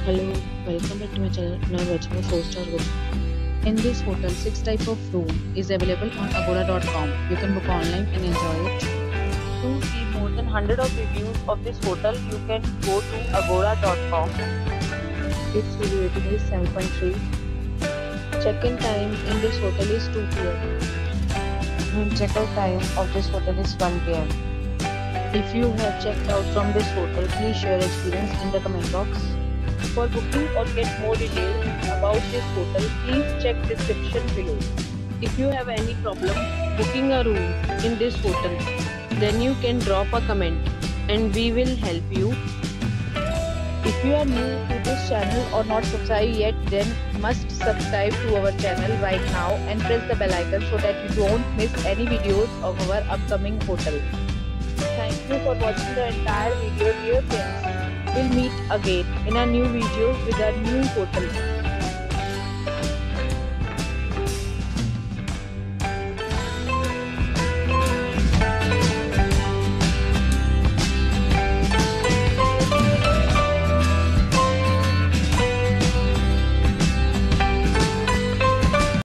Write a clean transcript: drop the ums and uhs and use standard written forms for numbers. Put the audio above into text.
Hello, welcome back to my channel. Now watching a 4-star hotel. In this hotel, 6 type of room is available on agoda.com. You can book online and enjoy it. To see more than 100 of reviews of this hotel, you can go to agoda.com. Its review rating is 7.3. Check-in time in this hotel is 2 p.m. and check-out time of this hotel is 1 p.m. If you have checked out from this hotel, please share your experience in the comment box. For booking or get more details about this hotel, please check description below. If you have any problem booking a room in this hotel, then you can drop a comment and we will help you. If you are new to this channel or not subscribed yet, then must subscribe to our channel right now and press the bell icon so that you don't miss any videos of our upcoming hotel. Thank you for watching the entire video, dear friends. We'll meet again in a new video with a new hotel.